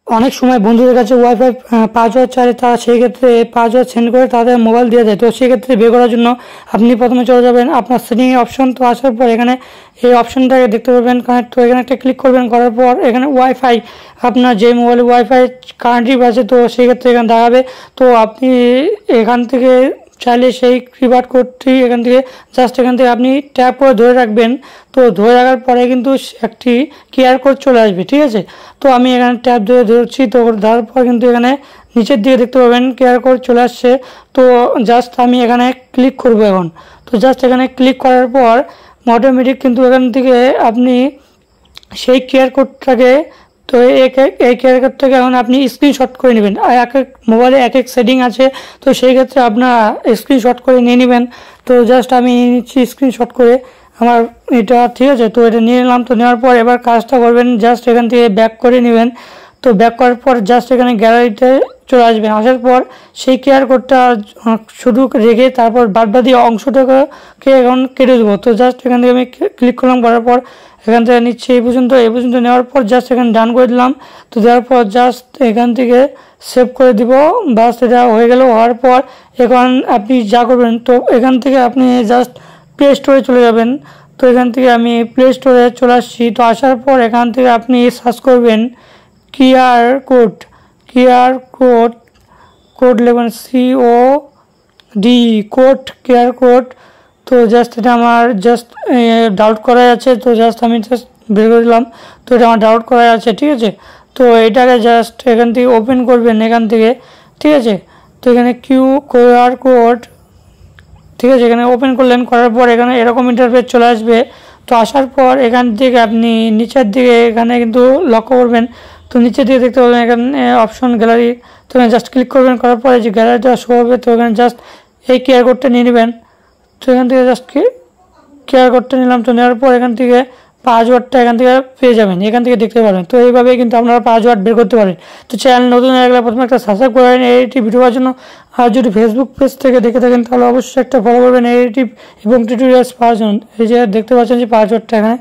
অনেক সময় বন্ধুদের কাছে ওয়াইফাই পাসওয়ার্ড চায়, তারা সেই ক্ষেত্রে পাসওয়ার্ড সেন্ড করে তাদের মোবাইল দিয়ে দেয়। তো সেক্ষেত্রে বের করার জন্য আপনি প্রথমে চলে যাবেন আপনার সেটিংয়ে অপশন। তো আসার পর এখানে এই অপশনটাকে দেখতে পাবেন কানেক্ট। তো এখানে একটা ক্লিক করবেন, করার পর এখানে ওয়াইফাই আপনার যে মোবাইলে ওয়াইফাই কানেক্টিভ আছে তো সেই ক্ষেত্রে এখানে দেখাবে। তো আপনি এখান থেকে চাইলে সেই কিউআর কোডটি এখান থেকে আপনি ট্যাপ করে ধরে রাখবেন। তো ধরে রাখার পরে কিন্তু একটি কিউআর কোড চলে আসবে, ঠিক আছে। তো আমি এখানে ট্যাপ ধরে ধরছি। তো ধরার পর কিন্তু এখানে নিচের দিকে দেখতে পাবেন কিউআর কোড চলে আসছে। তো জাস্ট আমি এখানে ক্লিক করব এখন। তো জাস্ট এখানে ক্লিক করার পর অটোমেটিক কিন্তু এখান থেকে আপনি সেই কিউআর কোডটাকে, তো এই কিউআর কোডটাকে এখন আপনি স্ক্রিনশট করে নেবেন। এক এক মোবাইলে এক এক সেটিং আছে, তো সেই ক্ষেত্রে আপনারা স্ক্রিনশট করে নিয়ে নেবেন। তো জাস্ট আমি নিচ্ছি স্ক্রিনশট করে আমার এটা, ঠিক আছে। তো এটা নিয়ে নিলাম। তো নেওয়ার পর এবার কাজটা করবেন, জাস্ট এখান থেকে ব্যাক করে নেবেন। তো ব্যাক করার পর জাস্ট এখানে গ্যালারিতে চলে আসবেন। আসার পর সেই কিউআর কোডটা শুধু রেখে তারপর বাদবাকি অংশটাকে এখন কেটে দেবো। তো জাস্ট এখান থেকে আমি ক্লিক করলাম, করার পর এখান থেকে নিচ্ছি এই পর্যন্ত নেওয়ার পর জাস্ট এখানে ডান করে দিলাম। তো দেওয়ার পর জাস্ট এখান থেকে সেভ করে দিব। বাস এটা হয়ে গেল। হওয়ার পর এখন আপনি যা করবেন, তো এখান থেকে আপনি জাস্ট প্লে স্টোরে চলে যাবেন। তো এখান থেকে আমি প্লে স্টোরে চলে আসছি। তো আসার পর এখান থেকে আপনি সার্চ করবেন কিউআর কোড লিখবেন COD কোড, কিউআর কোড। তো জাস্ট এটা আমার জাস্ট ডাউট করা আছে। তো জাস্ট আমি জাস্ট বের করে দিলাম। তো এটা আমার ডাউট করা আছে, ঠিক আছে। তো এটাকে জাস্ট এখান থেকে ওপেন করবেন এখান থেকে, ঠিক আছে। তো এখানে কিউআর কোড, ঠিক আছে। এখানে ওপেন করলেন, করার পর এখানে এরকম ইন্টারফেস চলে আসবে। তো আসার পর এখান থেকে আপনি নিচের দিকে এখানে কিন্তু লক্ষ্য করবেন। তো নিচের দিকে দেখতে পাবেন এখানে অপশন গ্যালারি। তো এখানে জাস্ট ক্লিক করবেন, করার পরে যে গ্যালারিটা শো হবে, তো এখানে জাস্ট এই কিউআর কোডটা নিয়ে নেবেন। তো এখান থেকে জাস্ট কিউআর কোডটা নিলাম। তো নেওয়ার পর এখান থেকে পাসওয়ার্ডটা এখান থেকে পেয়ে যাবেন, এখান থেকে দেখতে পারবেন। তো এইভাবেই কিন্তু আপনারা পাসওয়ার্ড বের করতে পারেন। তো চ্যানেল নতুন হয়ে গেলে প্রথমে একটা সাবস্ক্রাইব করবেন এইটি ভিডিও পাওয়ার জন্য। আর যদি ফেসবুক পেজ থেকে দেখে থাকেন তাহলে অবশ্যই একটা ফলো করবেন এইটি এবং টিউটোরিয়ালস পাওয়ার জন্য। এই যে দেখতে পাচ্ছেন যে পাসওয়ার্ডটা এখানে